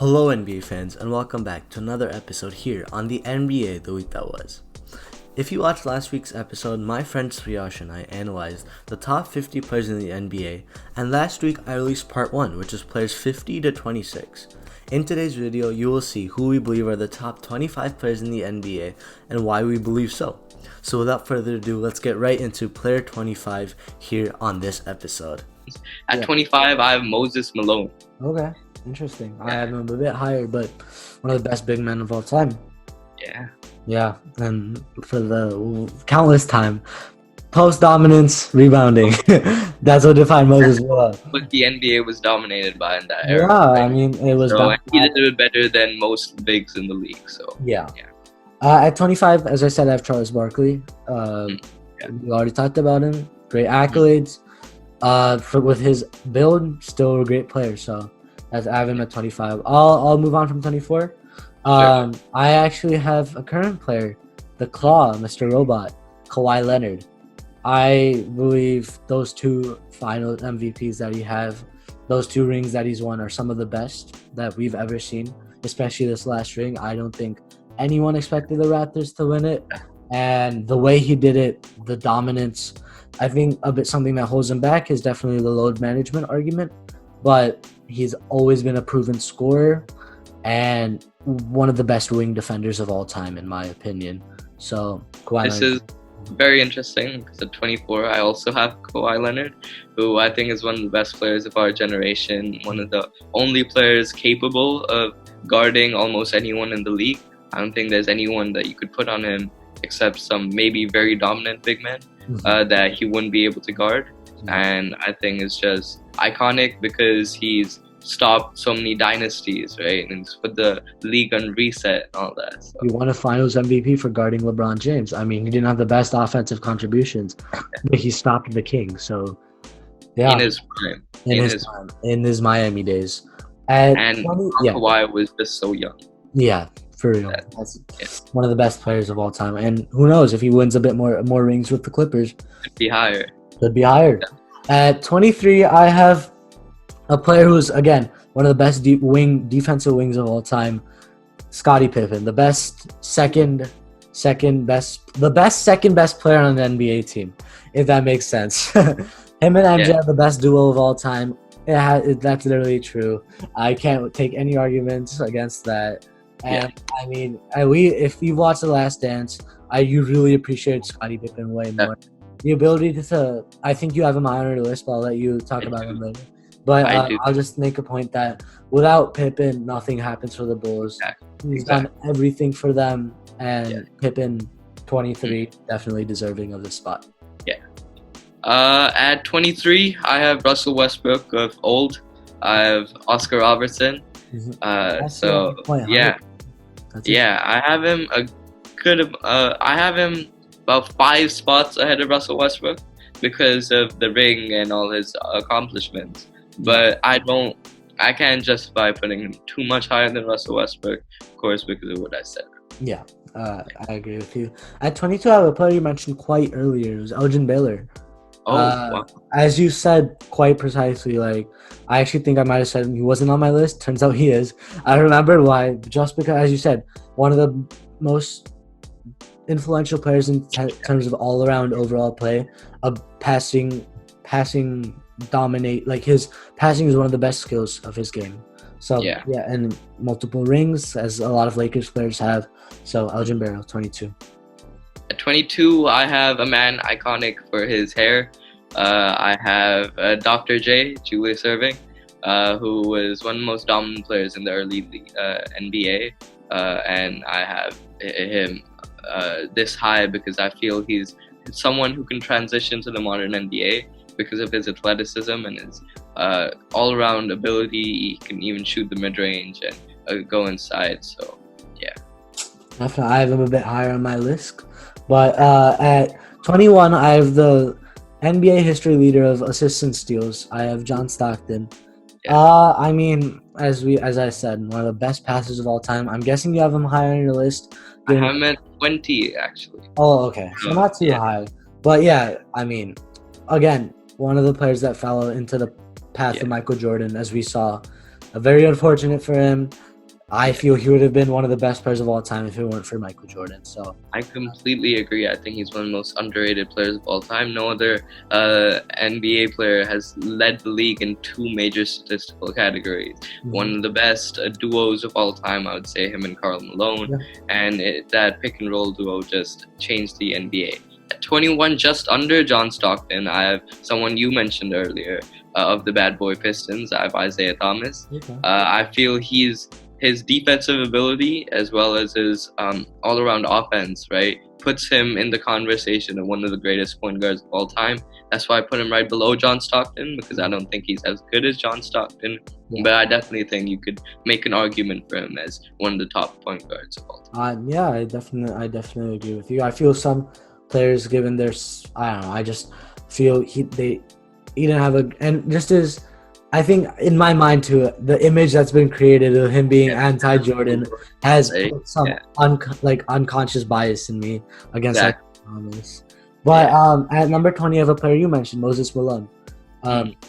Hello NBA fans and welcome back to another episode here on the NBA The Week That Was. If you watched last week's episode, my friend Suyash and I analyzed the top 50 players in the NBA, and last week I released part 1, which is players 50 to 26. In today's video, you will see who we believe are the top 25 players in the NBA and why we believe so. So without further ado, let's get right into player 25 here on this episode. At 25, I have Moses Malone. Okay, interesting. I have him a bit higher, but one of the best big men of all time. Yeah, and for the countless time, post dominance, rebounding. That's what defined Moses Malone. But the NBA was dominated by in that era. Yeah, right? I mean, it was. So he did it better than most bigs in the league. So yeah. At 25, as I said, I have Charles Barkley. We already talked about him. Great accolades. With his build, still a great player. So I have him at 25. I'll move on from 24. I actually have a current player, the Claw, Mr. Robot, Kawhi Leonard. I believe those two final MVPs that he have, those two rings that he's won, are some of the best that we've ever seen, especially this last ring. I don't think anyone expected the Raptors to win it, and the way he did it, the dominance, I think a bit something that holds him back is definitely the load management argument, but he's always been a proven scorer and one of the best wing defenders of all time, in my opinion. So This is very interesting because at 24, I also have Kawhi Leonard, who I think is one of the best players of our generation, one of the only players capable of guarding almost anyone in the league. I don't think there's anyone that you could put on him except some maybe very dominant big men that he wouldn't be able to guard. And I think it's just iconic because he's stopped so many dynasties, right? And he's put the league on reset and all that. So. He won a finals MVP for guarding LeBron James. I mean, he didn't have the best offensive contributions, but he stopped the king. So, yeah. In his prime. In his Miami days. Kawhi was just so young. Yeah, for real. That's one of the best players of all time. And who knows, if he wins a bit more rings with the Clippers. Could be higher. Yeah. At 23, I have a player who's, again, one of the best defensive wings of all time, Scottie Pippen, the second best player on the NBA team, if that makes sense. Him and MJ are the best duo of all time. That's literally true. I can't take any arguments against that. And I mean, if you watched The Last Dance, you really appreciate Scottie Pippen way more. The ability to, I think you have him higher on your list, but I'll let you talk about him later. But I'll just make a point that without Pippen, nothing happens for the Bulls. He's done everything for them, and Pippen, 23, definitely deserving of this spot. At 23, I have Russell Westbrook of old. I have Oscar Robertson. I have him I have him about 5 spots ahead of Russell Westbrook because of the ring and all his accomplishments. But I can't justify putting him too much higher than Russell Westbrook, of course, because of what I said. Yeah, I agree with you. At 22, I have a player you mentioned quite earlier. It was Elgin Baylor. Wow. As you said quite precisely, I actually think I might have said he wasn't on my list. Turns out he is. I remembered why, just because, as you said, one of the most influential players in terms of all-around overall play, passing dominate. His passing is one of the best skills of his game. So and multiple rings, as a lot of Lakers players have. So Elgin Baylor, 22. At 22, I have a man iconic for his hair. I have Dr. J, Julius Erving, who was one of the most dominant players in the early NBA. And I have him this high because I feel he's someone who can transition to the modern NBA because of his athleticism and his all-around ability. He can even shoot the mid-range and go inside. So, yeah. Definitely, I have him a bit higher on my list. But at 21, I have the NBA history leader of assists and steals. I have John Stockton. I mean, as I said, one of the best passers of all time. I'm guessing you have him higher on your list. I have him at 20, actually. Oh, okay. So not too high. But yeah, I mean, again, one of the players that fell into the path of Michael Jordan, as we saw. Very unfortunate for him. I feel he would have been one of the best players of all time if it weren't for Michael Jordan. So I completely agree. I think he's one of the most underrated players of all time. No other NBA player has led the league in two major statistical categories. One of the best duos of all time, I would say him and Karl Malone. And that pick and roll duo just changed the NBA. At 21, just under John Stockton, I have someone you mentioned earlier of the bad boy Pistons. I have Isaiah Thomas. I feel his defensive ability as well as his all-around offense, right, puts him in the conversation of one of the greatest point guards of all time. That's why I put him right below John Stockton, because I don't think he's as good as John Stockton. But I definitely think you could make an argument for him as one of the top point guards of all time. Yeah, I definitely agree with you. I feel some players, given their, I don't know, I just feel he didn't have and just as, I think in my mind too, the image that's been created of him being anti-Jordan has put some unconscious bias in me against Thomas. But at number 20, I have a player you mentioned, Moses Malone,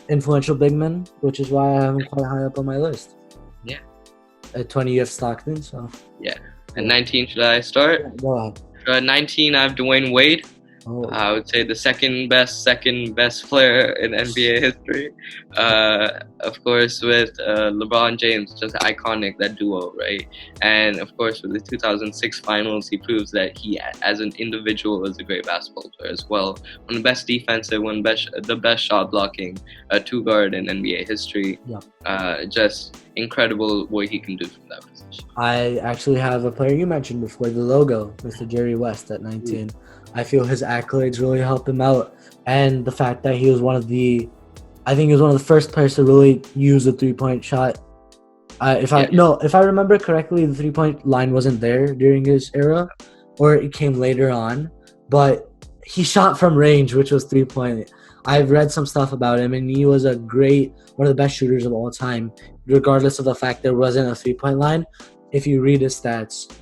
influential big man, which is why I have him quite high up on my list. Yeah. At 20, you have Stockton. So yeah. At 19, should I start? Yeah, go ahead. At 19, I have Dwayne Wade. I would say the second best player in NBA history. Of course, with LeBron James, just iconic, that duo, right? And of course, with the 2006 finals, he proves that he, as an individual, is a great basketball player as well. One of the best defensive, the best shot blocking two guard in NBA history. Just incredible what he can do from that position. I actually have a player you mentioned before, the logo, Mr. Jerry West at 19. I feel his accolades really helped him out, and the fact that he was one of the first players to really use a 3-point shot. If I remember correctly, the 3-point line wasn't there during his era, or it came later on, but he shot from range, which was 3-point. I've read some stuff about him, and he was one of the best shooters of all time, regardless of the fact there wasn't a 3-point line. If you read his stats,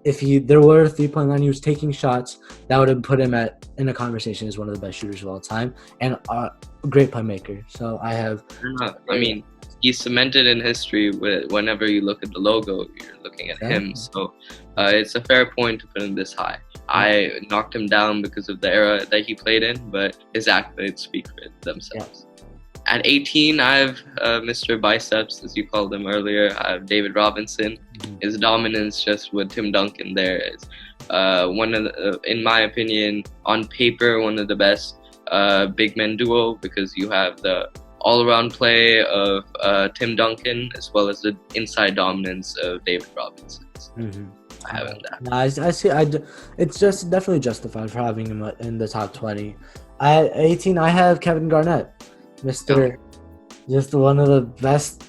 if there were a 3-point line, he was taking shots, that would have put him in a conversation as one of the best shooters of all time and a great playmaker. So I have. I mean, he's cemented in history. Whenever you look at the logo, you're looking at him. So it's a fair point to put him this high. I knocked him down because of the era that he played in, but his accolades speak for themselves. At 18, I have Mr. Biceps, as you called him earlier. I have David Robinson. His dominance just with Tim Duncan there is in my opinion, on paper, one of the best big men duo, because you have the all-around play of Tim Duncan as well as the inside dominance of David Robinson. I have him that. No, I see. It's just definitely justified for having him in the top 20. At 18, I have Kevin Garnett. Just one of the best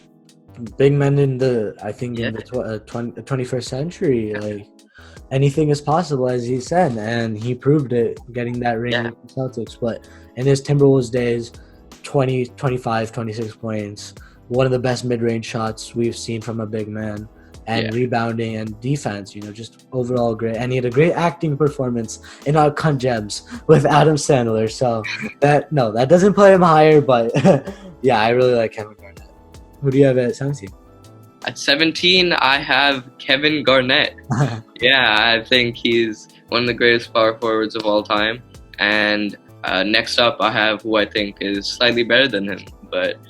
big men in the 21st century. Like, anything is possible, as he said, and he proved it getting that ring with the Celtics. But in his Timberwolves days, 20, 25, 26 points, one of the best mid-range shots we've seen from a big man, and rebounding and defense, just overall great. And he had a great acting performance in Uncut Gems with Adam Sandler. So that doesn't play him higher, but yeah, I really like Kevin Garnett. Who do you have at 17? At 17, I have Kevin Garnett. I think he's one of the greatest power forwards of all time. And next up, I have who I think is slightly better than him, but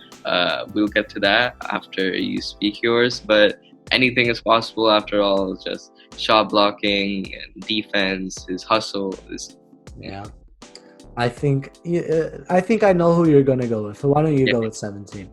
we'll get to that after you speak yours. But anything is possible after all. It's just shot blocking and defense, his hustle. I think I know who you're gonna go with. So why don't you go with 17?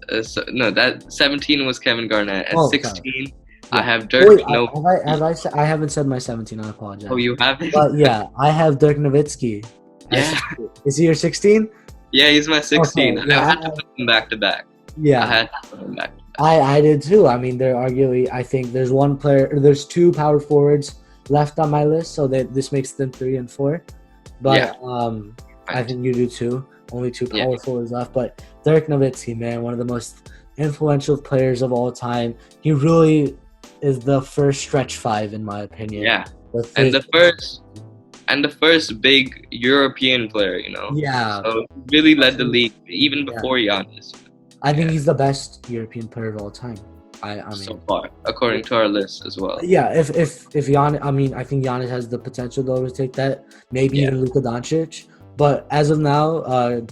That 17 was Kevin Garnett. At 16, I have Dirk Nowitzki. I haven't said my 17. I apologize. Oh, you haven't? But yeah, I have Dirk Nowitzki. Yeah. Is he your 16? Yeah, he's my 16. Okay, I had to put him back to back. Yeah. I had to put him back to back. I did too. I mean, I think there's two power forwards left on my list, so that this makes them 3 and 4. But I think you do too. Only two power forwards left. But Dirk Nowitzki, man, one of the most influential players of all time. He really is the first stretch 5, in my opinion. Yeah. And the first big European player, Yeah. So really led the league even before Giannis. I think he's the best European player of all time. I so mean, far, according to our list as well. yeah. If Giannis, I mean, I think Giannis has the potential though to take that. Maybe Yeah. even Luka Doncic. But as of now,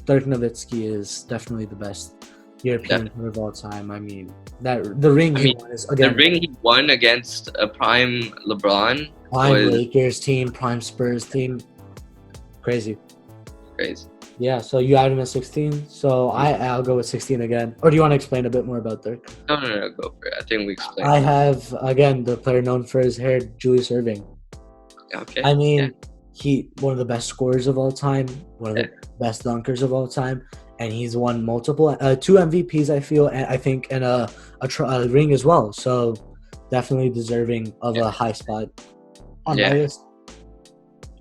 Dirk Nowitzki is definitely the best European player of all time. I mean, that the ring I he mean, won is the again ring he won against a prime LeBron prime was Lakers team, prime Spurs team, crazy. crazy. Yeah, so you had him at 16. So I'll go with 16 again. Or do you want to explain a bit more about Dirk? No, go for it. I think we explained. I have again the player known for his hair, Julius Erving. Okay. I mean, he one of the best scorers of all time, one of Yeah. the best dunkers of all time, and he's won multiple 2 MVPs. I feel, and I think, and a ring as well. So definitely deserving of a high spot on my list.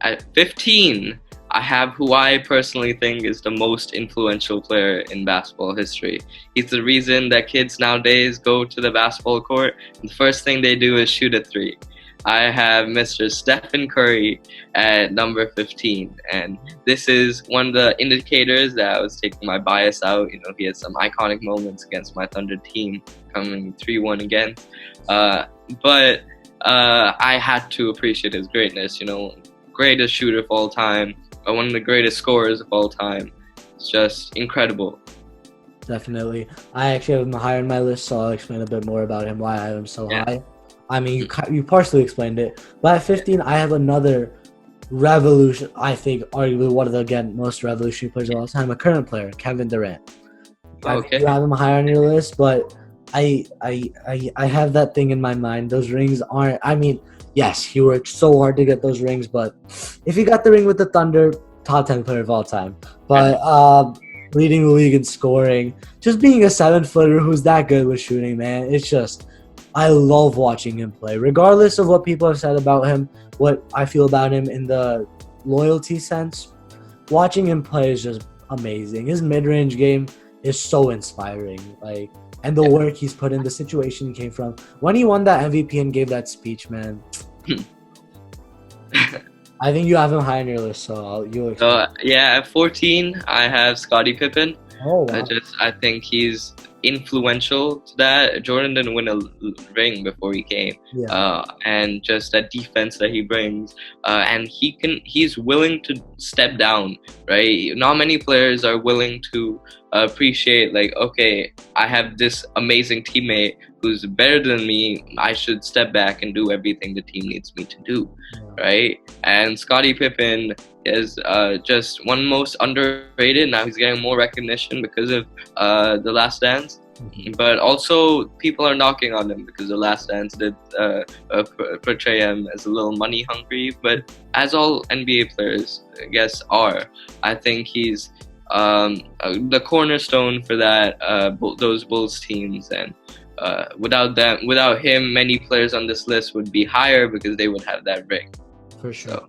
At 15, I have who I personally think is the most influential player in basketball history. He's the reason that kids nowadays go to the basketball court, and the first thing they do is shoot a three. I have Mr. Stephen Curry at number 15, and this is one of the indicators that I was taking my bias out. You know, he had some iconic moments against my Thunder team, coming 3-1 again. But I had to appreciate his greatness. You know, greatest shooter of all time, one of the greatest scorers of all time. It's just incredible. Definitely. I actually have him higher on my list, so I'll explain a bit more about him, why I have him so high. I mean, you partially explained it. But at 15, I have another revolution, I think, arguably one of the, again, most revolutionary players of all time, a current player, Kevin Durant. Okay. You have him higher on your list, but I have that thing in my mind. Those rings aren't, I mean, yes, he worked so hard to get those rings, but if he got the ring with the Thunder, top 10 player of all time. But leading the league in scoring, just being a 7-footer who's that good with shooting, man, it's just, I love watching him play. Regardless of what people have said about him, what I feel about him in the loyalty sense, watching him play is just amazing. His mid-range game is so inspiring. Like, and the work he's put in, the situation he came from. When he won that MVP and gave that speech, man, I think you have him high on your list, so you'll explain. At 14, I have Scottie Pippen. Oh, wow. I think he's influential to that. Jordan didn't win a ring before he came, and just that defense that he brings, and he's willing to step down, right? Not many players are willing to appreciate, like, okay, I have this amazing teammate who's better than me, I should step back and do everything the team needs me to do, right? And Scottie Pippen is just one most underrated. Now he's getting more recognition because of The Last Dance, but also people are knocking on him because The Last Dance did portray him as a little money hungry, but as all NBA players, I guess, are, I think he's the cornerstone for that those Bulls teams, and without him, many players on this list would be higher because they would have that ring. For sure. So.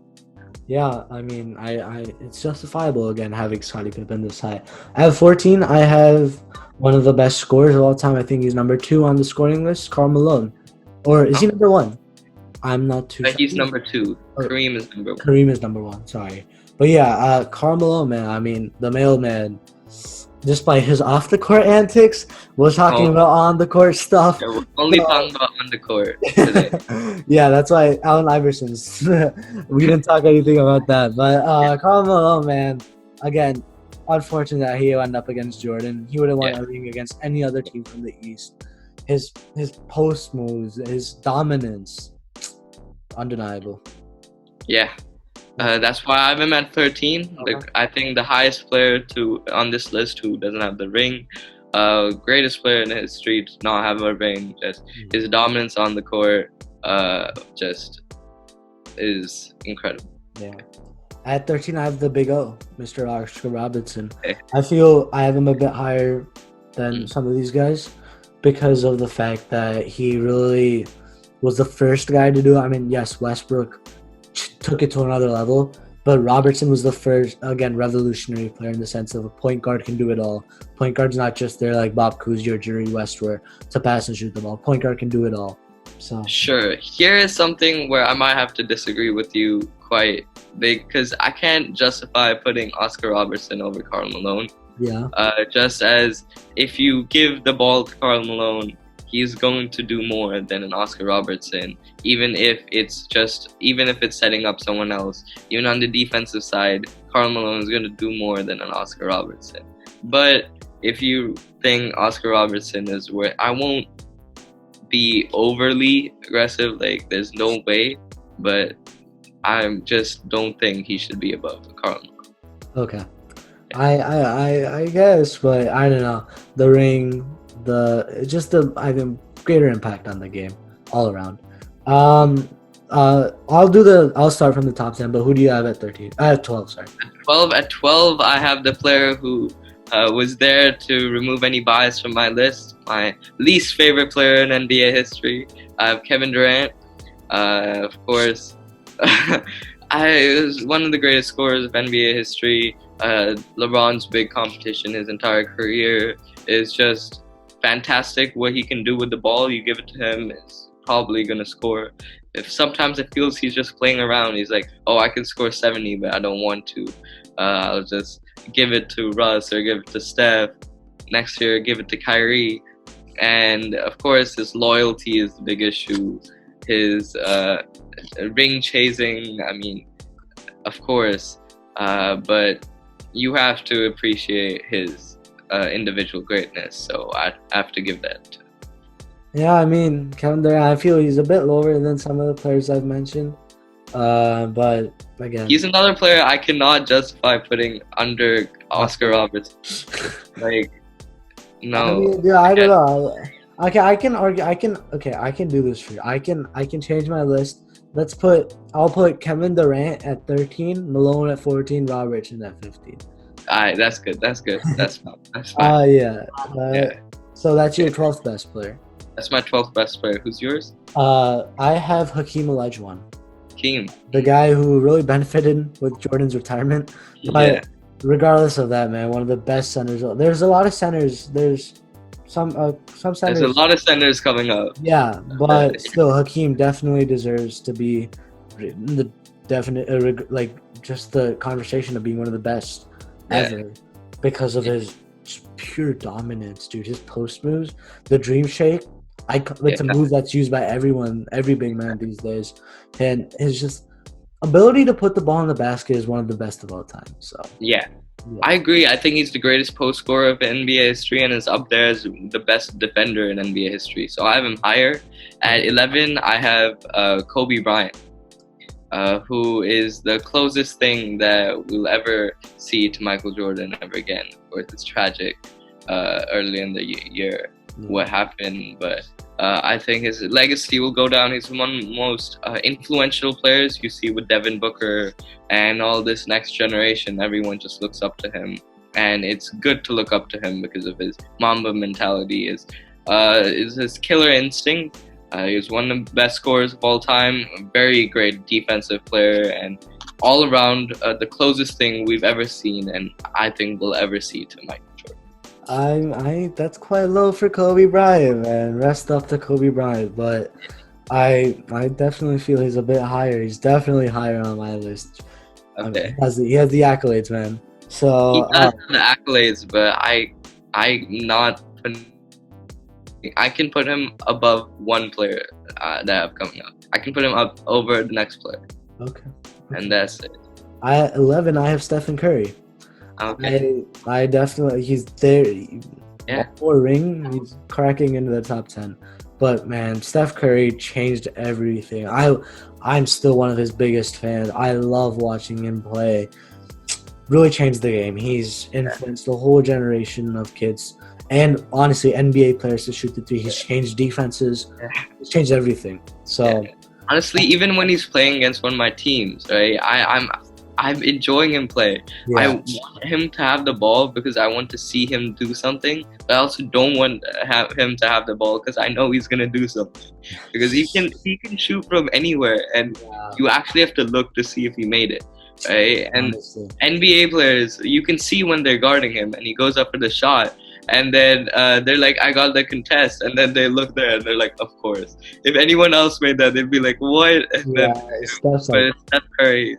Yeah, I mean, it's justifiable, again, having Scottie Pippen this high. At 14, I have one of the best scorers of all time. I think he's number 2 on the scoring list, Karl Malone. Or is he number 1? I'm not too sure. He's number 2. Kareem is number 1. Kareem is number 1, sorry. But yeah, Karl Malone, man, I mean, the mailman, just by his off-the-court antics, we're talking about on-the-court stuff. Yeah, we're only talking about on the court today. Yeah, that's why Allen Iverson's. We didn't talk anything about that. But Karl Malone, man, again, unfortunate that he ended up against Jordan. He would have won a ring against any other team from the East. His post moves, his dominance, undeniable. Yeah. That's why I have him at 13. I think the highest player on this list who doesn't have the ring, greatest player in history to not have a ring. Just his dominance on the court, just is incredible. Yeah. At 13, I have the Big O, Mr. Oscar Robertson. Okay. I feel I have him a bit higher than some of these guys because of the fact that he really was the first guy to do it. I mean, yes, Westbrook took it to another level, but Robertson was the first, again, revolutionary player in the sense of a point guard can do it all. Point guard's not just there like Bob Cousy or Jerry West where to pass and shoot the ball. Point guard can do it all. So sure, here is something where I might have to disagree with you quite big because I can't justify putting Oscar Robertson over Karl Malone. Yeah. Just as if you give the ball to Karl Malone, he's going to do more than an Oscar Robertson, even if it's setting up someone else. Even on the defensive side, Karl Malone is going to do more than an Oscar Robertson. But if you think Oscar Robertson is where, I won't be overly aggressive, like there's no way, but I just don't think he should be above Karl Malone. Okay. I guess, but I don't know. The ring, I think greater impact on the game all around. I'll start from the top 10, but who do you have at 13? I have 12, sorry. At 12, I have the player who was there to remove any bias from my list. My least favorite player in NBA history. I have Kevin Durant. Of course, I was one of the greatest scorers of NBA history. LeBron's big competition his entire career is just fantastic. What he can do with the ball, you give it to him, is probably going to score. If sometimes it feels he's just playing around, he's like, oh, I can score 70, but I don't want to. I'll just give it to Russ or give it to Steph. Next year, give it to Kyrie. And of course, his loyalty is the big issue. His ring chasing, I mean, of course, but you have to appreciate his individual greatness. So I have to give that to him. Yeah, I mean, Kevin Durant, I feel he's a bit lower than some of the players I've mentioned. But again, he's another player I cannot justify putting under Oscar Robertson. Like, no. I mean, yeah, I don't know. Okay, I can argue. I can do this for you. I can change my list. I'll put Kevin Durant at 13, Malone at 14, Robertson at 15. Alright, that's good. That's fine. Yeah. So that's your 12th best player. That's my 12th best player. Who's yours? I have Hakeem Olajuwon. Hakeem. The guy who really benefited with Jordan's retirement. But regardless of that, man, one of the best centers. There's a lot of centers. There's some centers. There's a lot of centers coming up. Yeah, but still, Hakeem definitely deserves to be the definite, just the conversation of being one of the best ever because of his pure dominance, dude. His post moves, the dream shake. It's a move that's used by every big man these days, and his just ability to put the ball in the basket is one of the best of all time. So yeah. I agree. I think he's the greatest post scorer of NBA history and is up there as the best defender in NBA history. So I have him higher. At 11, I have Kobe Bryant, who is the closest thing that we'll ever see to Michael Jordan ever again. Of course, it's tragic early in the year what happened, but I think his legacy will go down. He's one of the most influential players you see with Devin Booker and all this next generation. Everyone just looks up to him, and it's good to look up to him because of his Mamba mentality, his killer instinct. He was one of the best scorers of all time, a very great defensive player, and all around the closest thing we've ever seen, and I think we'll ever see to Michael Jordan. That's quite low for Kobe Bryant, man. Rest up to Kobe Bryant, but I definitely feel he's a bit higher. He's definitely higher on my list. Okay. He has the accolades, man. So he does have the accolades, but I can put him above one player that I have coming up. I can put him up over the next player. Okay. And that's it. At 11, I have Stephen Curry. Okay. I definitely, he's there. Yeah. For ring, he's cracking into the top 10. But man, Steph Curry changed everything. I'm still one of his biggest fans. I love watching him play. Really changed the game. He's influenced the whole generation of kids. And honestly, NBA players to shoot the three. He's changed defenses. He's changed everything. So honestly, even when he's playing against one of my teams, right? I'm enjoying him play. Yeah. I want him to have the ball because I want to see him do something. But I also don't want him to have the ball because I know he's gonna do something. Because he can shoot from anywhere, and you actually have to look to see if he made it. Right? And honestly, NBA players, you can see when they're guarding him, and he goes up for the shot. And then they're like, I got the contest. And then they look there and they're like, of course. If anyone else made that, they'd be like, what? And then, but Steph Curry,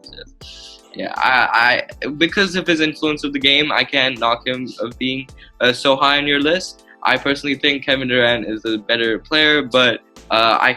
I because of his influence of the game, I can't knock him of being so high on your list. I personally think Kevin Durant is a better player, but I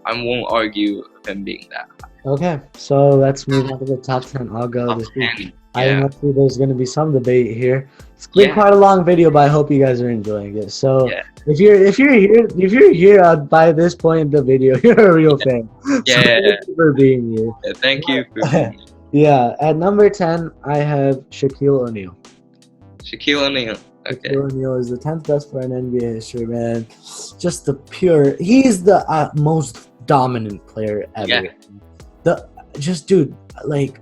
won't argue him being that. Okay, so let's move on to the top 10. I'll go Top this week. 10, I yeah. know there's going to be some debate here. It's been Yeah. quite a long video, but I hope you guys are enjoying it. So Yeah. if you're here by this point in the video, you're a real fan. So Yeah. thank you for being here. Yeah, thank you for being here. Yeah, at number 10, I have Shaquille O'Neal. Shaquille O'Neal. Okay. Shaquille O'Neal is the 10th best player in NBA history, man. Just he's the most dominant player ever. Yeah. Dude, like,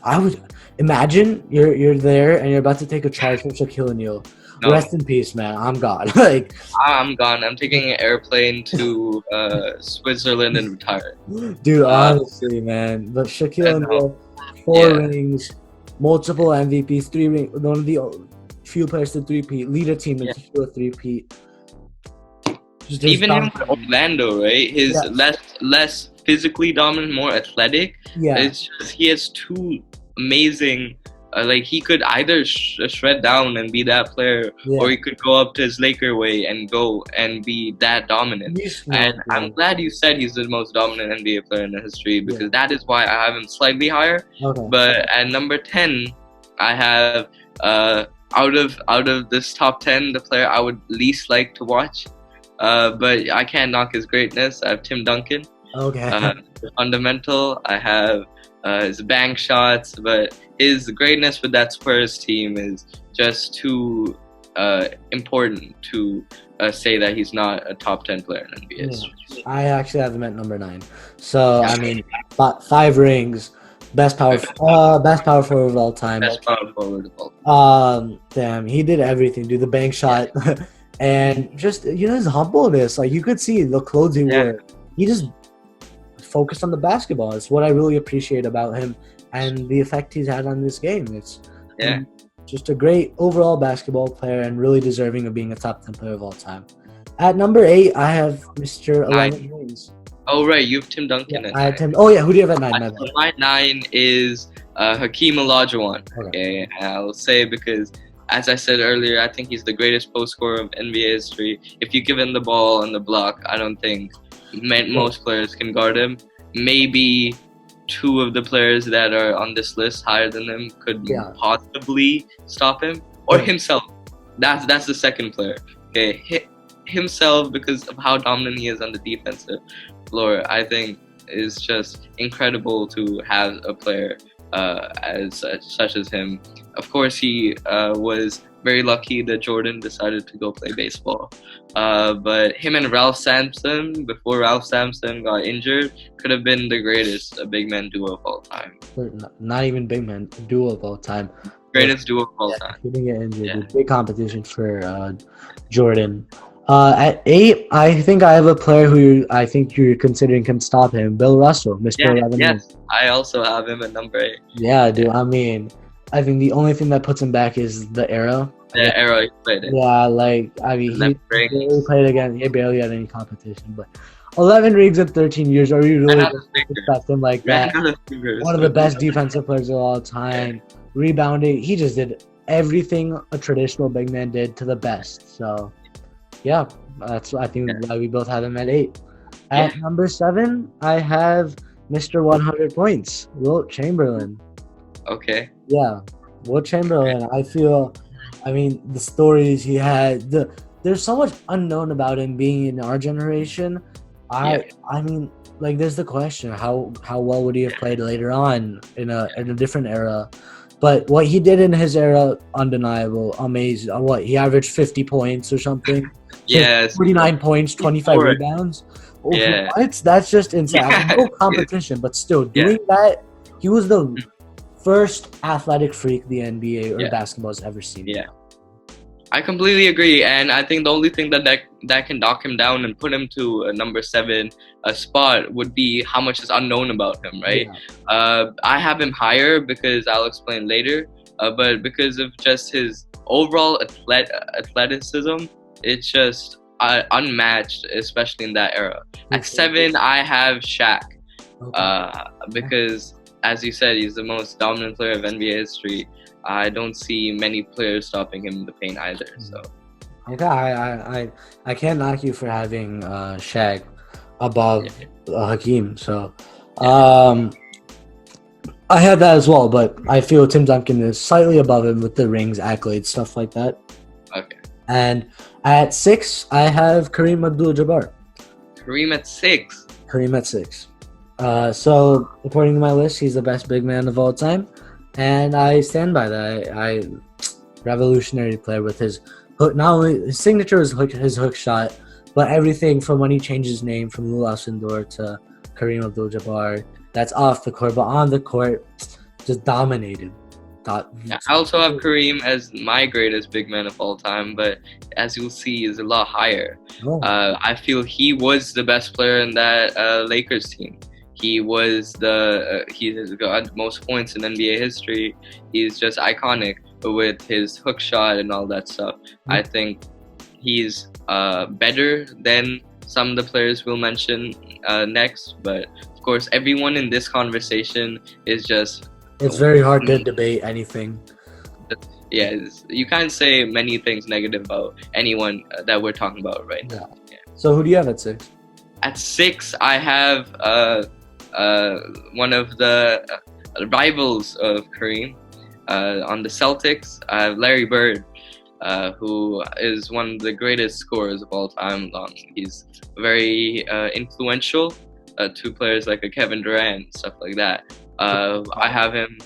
I would imagine you're there and you're about to take a charge from Shaquille O'Neal. No. Rest in peace, man. I'm gone. Like, I'm gone. I'm taking an airplane to Switzerland and retire. Dude, honestly, man. But Shaquille O'Neal, 4 rings, multiple MVPs, 3 rings. One of the few players to three-peat, lead a team into a three-peat. Even him with Orlando, right? His less physically dominant, more athletic. Yeah. It's just he has 2 amazing. Like he could either shred down and be that player, or he could go up to his Laker way and go and be that dominant. And I'm glad you said he's the most dominant NBA player in the history, because that is why I have him slightly higher. Okay. But at number 10, I have out of this top 10, the player I would least like to watch. But I can't knock his greatness. I have Tim Duncan. Okay. Fundamental. I have his bank shots, but his greatness with that Spurs team is just too important to say that he's not a top 10 player in NBA history. I actually have him at number 9. So I mean, 5 rings, best power forward of all time. Best power forward of all time. Damn, he did everything. Do the bank shot, and just his humbleness. Like, you could see the clothes he wore. He just focused on the basketball. It's what I really appreciate about him and the effect he's had on this game. It's just a great overall basketball player and really deserving of being a top 10 player of all time. At number 8, I have Mr. 11 rings. Oh, right. You have Tim Duncan at 9. I have Tim. Oh, yeah. Who do you have at 9? My 9 is Hakeem Olajuwon. Okay. And I'll say because, as I said earlier, I think he's the greatest post scorer of NBA history. If you give him the ball on the block, I don't think most players can guard him. Maybe 2 of the players that are on this list higher than him could possibly stop him, or himself. That's the second player. Okay, himself, because of how dominant he is on the defensive floor, I think is just incredible to have a player such as him. Of course, he was very lucky that Jordan decided to go play baseball. But him and Ralph Sampson, before Ralph Sampson got injured, could have been the greatest big man duo of all time. Not even big man duo of all time. Greatest duo of all time. He didn't get injured. Big competition for Jordan. At 8, I think I have a player who I think you're considering can stop him. Bill Russell, Mr. 11. Yes, I also have him at number 8. Yeah, dude. I mean, I think the only thing that puts him back is the era. The era he played in. Yeah, like, I mean, he barely played again. He barely had any competition. But 11 rings in 13 years, are you really going to expect him like that? One of the best defensive players of all time. Rebounding. He just did everything a traditional big man did to the best. So, yeah, that's I think why we both have him at 8. At number 7, I have Mr. 100 points, Wilt Chamberlain. Okay. Yeah, Wilt Chamberlain. I mean, the stories he had. There's so much unknown about him being in our generation. I mean, like, there's the question: how well would he have played later on in a different era? But what he did in his era, undeniable, amazing. What, he averaged 50 points or something? Yes. 49 points, 25 rebounds. Yeah. That's just insane. I mean, no competition, but still doing that. He was the first athletic freak the NBA or basketball has ever seen. Yeah, I completely agree, and I think the only thing that can knock him down and put him to a number 7 spot would be how much is unknown about him, right? I have him higher because I'll explain later, but because of just his overall athleticism, it's just unmatched, especially in that era. At 7, I have Shaq, because, as you said, he's the most dominant player of NBA history. I don't see many players stopping him in the paint either. So, Okay, I can't knock you for having Shaq above Yeah. Hakeem. So, Yeah. um, I have that as well, but I feel Tim Duncan is slightly above him with the rings, accolades, stuff like that. Okay. And at 6, I have Kareem Abdul-Jabbar. Kareem at 6. Kareem at 6. So according to my list, he's the best big man of all time, and I stand by that. I revolutionary player with his hook. Not only his signature is his hook shot, but everything from when he changed his name from Lula Sindor to Kareem Abdul-Jabbar. That's off the court, but on the court, just dominated. Yeah, I also have Kareem as my greatest big man of all time, but as you'll see, is a lot higher. Oh, I feel he was the best player in that Lakers team. He was he has got most points in NBA history. He's just iconic with his hook shot and all that stuff. I think he's better than some of the players we'll mention next, but of course, everyone in this conversation is just. it's very hard to debate anything. Yeah, you can't say many things negative about anyone that we're talking about right now. Yeah. So who do you have at 6? At 6, I have one of the rivals of Kareem on the Celtics. I have Larry Bird, who is one of the greatest scorers of all time. He's very influential to players like a Kevin Durant, stuff like that. I have him,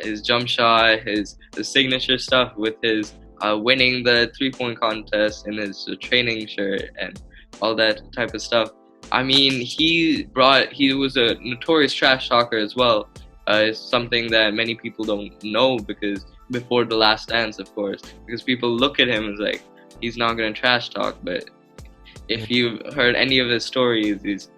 his jump shot, his signature stuff with his winning the 3-point contest in his training shirt and all that type of stuff. I mean, he was a notorious trash talker as well. It's something that many people don't know because before The Last Dance, of course, because people look at him as like, he's not going to trash talk, but if you've heard any of his stories, he's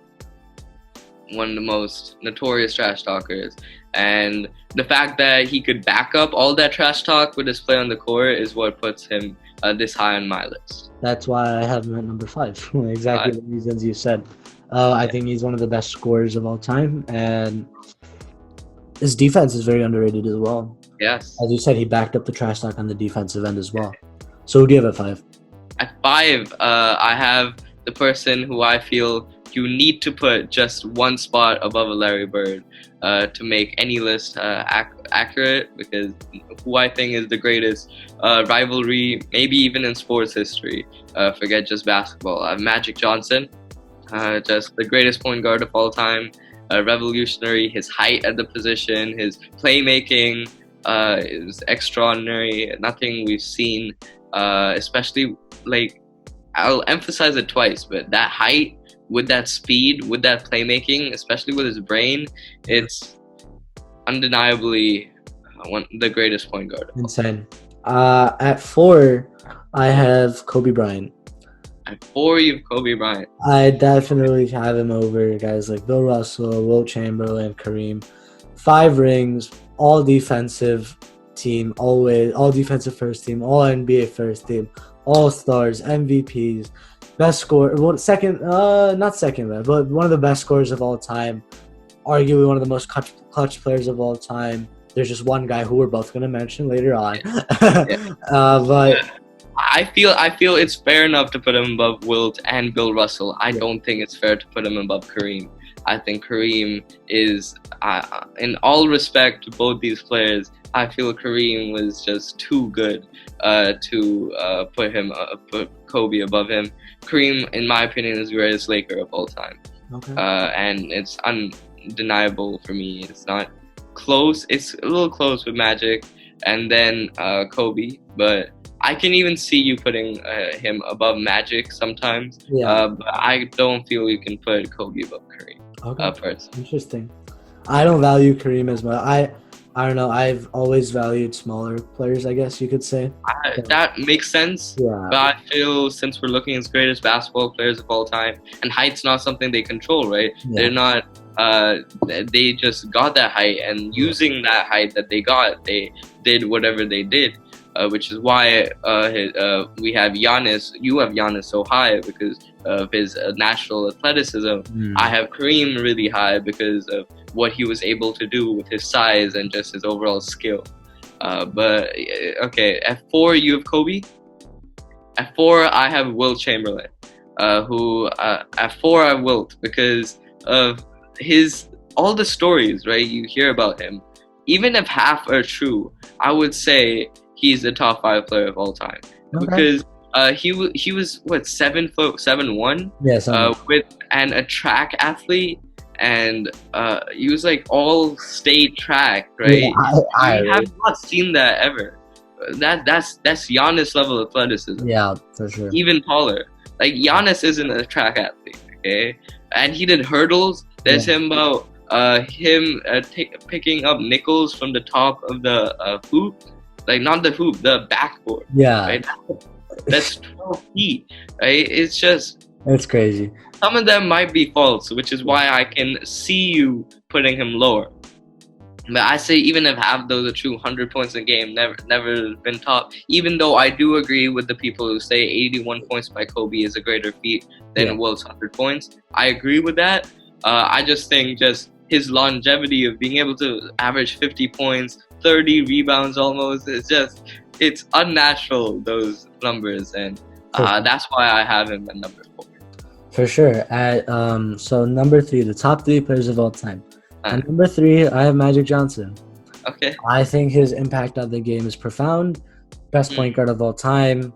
one of the most notorious trash talkers. And the fact that he could back up all that trash talk with his play on the court is what puts him this high on my list. That's why I have him at number 5. Exactly the reasons you said. I think he's one of the best scorers of all time, and his defense is very underrated as well. Yes. As you said, he backed up the trash talk on the defensive end as well. So who do you have at 5? At 5, I have the person who I feel you need to put just one spot above a Larry Bird to make any list accurate, because who I think is the greatest rivalry, maybe even in sports history, forget just basketball. I have Magic Johnson, just the greatest point guard of all time, revolutionary. His height at the position, his playmaking is extraordinary. Nothing we've seen, especially like, I'll emphasize it twice, but that height, with that speed, with that playmaking, especially with his brain, it's undeniably the greatest point guard. Insane. At 4, I have Kobe Bryant. At 4, you have Kobe Bryant. I definitely have him over guys like Bill Russell, Wilt Chamberlain, Kareem. 5 rings, all defensive team, always all defensive first team, all NBA first team, all stars, MVPs. Best scorer, not second, but one of the best scorers of all time. Arguably one of the most clutch players of all time. There's just one guy who we're both going to mention later on. But I feel it's fair enough to put him above Wilt and Bill Russell. I don't think it's fair to put him above Kareem. I think Kareem is, in all respect to both these players, I feel Kareem was just too good to put Kobe above him. Kareem, in my opinion, is the greatest Laker of all time. Okay. And it's undeniable for me. It's not close. It's a little close with Magic and then Kobe, but I can even see you putting him above Magic sometimes. Yeah. But I don't feel you can put Kobe above Kareem. Okay. First. Interesting. I don't value Kareem as much. I don't know. I've always valued smaller players, I guess you could say. That makes sense. Yeah. But I feel since we're looking at the greatest basketball players of all time, and height's not something they control, right? Yeah. They're not. They just got that height, and using that height that they got, they did whatever they did, which is why we have Giannis. You have Giannis so high because of his natural athleticism. I have Kareem really high because of what he was able to do with his size and just his overall skill. But okay, at 4 you have Kobe. At 4, I have Wilt Chamberlain. Who at 4 I have Wilt because of all the stories, right? You hear about him. Even if half are true, I would say he's the top 5 player of all time because he was what 7 foot 7'1", with a track athlete, and he was like all state track, right? Yeah, I have not seen that ever. That's Giannis level athleticism. Yeah, for sure. Even taller. Like Giannis isn't a track athlete, okay? And he did hurdles. There's him about picking up nickels from the top of the hoop, like not the hoop, the backboard. Yeah, right? That's 12 feet. Right? It's crazy. Some of them might be false, which is why I can see you putting him lower. But I say even if half those are true, 100 points a game, never been top. Even though I do agree with the people who say 81 points by Kobe is a greater feat than Wilt's 100 points. I agree with that. I just think his longevity of being able to average 50 points, 30 rebounds almost, it's unnatural, those numbers. And that's why I have him at number 4. For sure. So number 3, the top 3 players of all time. At number 3, I have Magic Johnson. Okay. I think his impact on the game is profound. Best point guard of all time.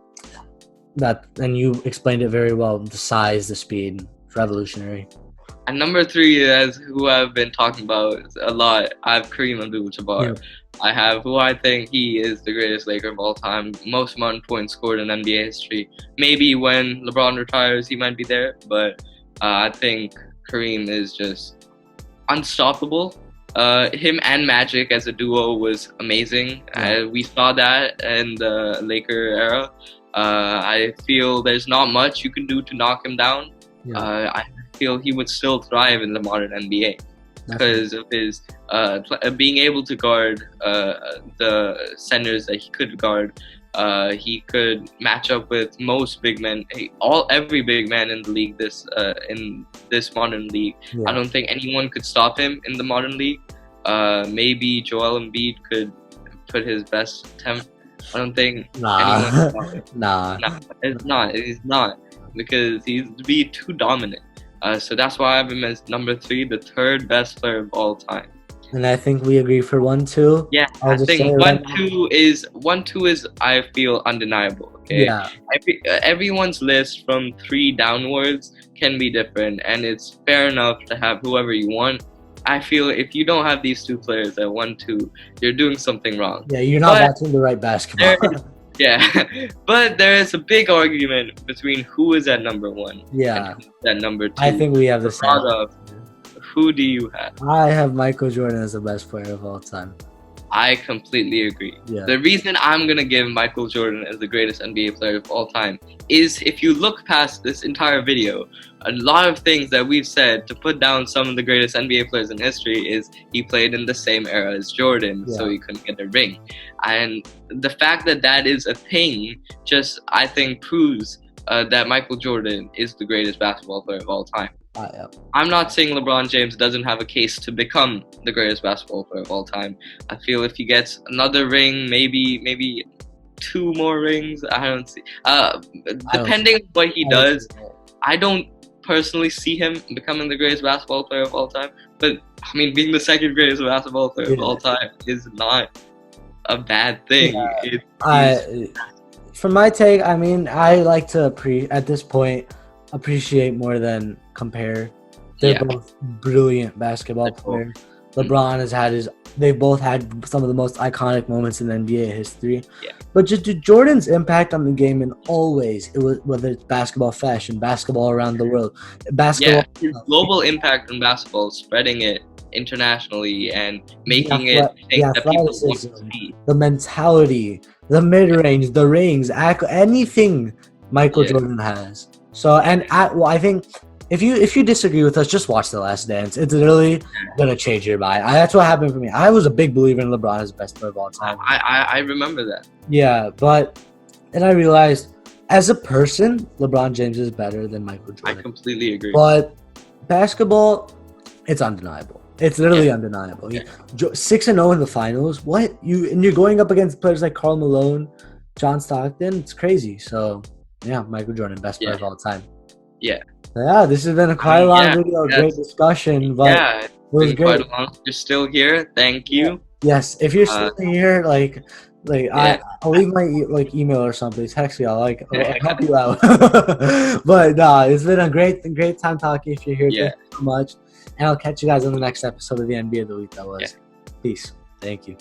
And you explained it very well. The size, the speed, revolutionary. And number 3 is who I've been talking about a lot. I have Kareem Abdul-Jabbar. Yeah. I have who I think he is the greatest Laker of all time. Most amount of points scored in NBA history. Maybe when LeBron retires, he might be there. But I think Kareem is just unstoppable. Him and Magic as a duo was amazing. We saw that in the Laker era. I feel there's not much you can do to knock him down. I feel he would still thrive in the modern NBA because of his being able to guard the centers that he could guard. He could match up with most big men, every big man in the league. In this modern league, I don't think anyone could stop him in the modern league. Maybe Joel Embiid could put his best attempt. I don't think anyone could stop him. Nah, it's not. It's not because he's too dominant. So that's why I have him as number 3, the 3rd best player of all time. And I think we agree for 1, 2. Yeah, I think 1, 2 is I feel undeniable. Okay. Yeah. Everyone's list from 3 downwards can be different, and it's fair enough to have whoever you want. I feel if you don't have these 2 players at 1, 2, you're doing something wrong. Yeah, you're not watching the right basketball. But there is a big argument between who is at number 1 and who's at number 2. I think we have the same. Who do you have? I have Michael Jordan as the best player of all time. I completely agree. Yeah. The reason I'm going to give Michael Jordan as the greatest NBA player of all time is if you look past this entire video, a lot of things that we've said to put down some of the greatest NBA players in history is he played in the same era as Jordan, so he couldn't get a ring. And the fact that is a thing I think proves that Michael Jordan is the greatest basketball player of all time. I'm not saying LeBron James doesn't have a case to become the greatest basketball player of all time. I feel if he gets another ring, maybe 2 more rings, I don't see. Depending on what he does, I don't personally see him becoming the greatest basketball player of all time. But I mean, being the 2nd greatest basketball player of all time is not a bad thing. For my take, I mean, I like to at this point appreciate more than compare. They're both brilliant basketball players. LeBron has had they both had some of the most iconic moments in NBA history. Yeah. But just Jordan's impact on the game in all ways, whether it's basketball fashion, basketball around the world, basketball. Yeah, his global impact on basketball, spreading it internationally and making it things that people want to see. The mentality, the mid-range, the rings, anything Michael Jordan has. So, I think if you disagree with us, just watch The Last Dance. It's literally gonna change your mind. That's what happened for me. I was a big believer in LeBron as the best player of all time. I remember that. Yeah, but then I realized, as a person, LeBron James is better than Michael Jordan. I completely agree. But basketball, it's undeniable. It's literally undeniable. 6-0 in the finals. What you're going up against players like Karl Malone, John Stockton. It's crazy. So Yeah, Michael Jordan, best player of all time. Yeah. So, yeah, this has been a quite long video, yes. great discussion, but It's been quite a long. You're still here. Thank you. Yes, if you're still here, I'll leave my email or something. Text me. I'll help you out. But it's been a great time talking. If you're here, thank you so much, and I'll catch you guys on the next episode of the NBA of the Week. Peace. Thank you.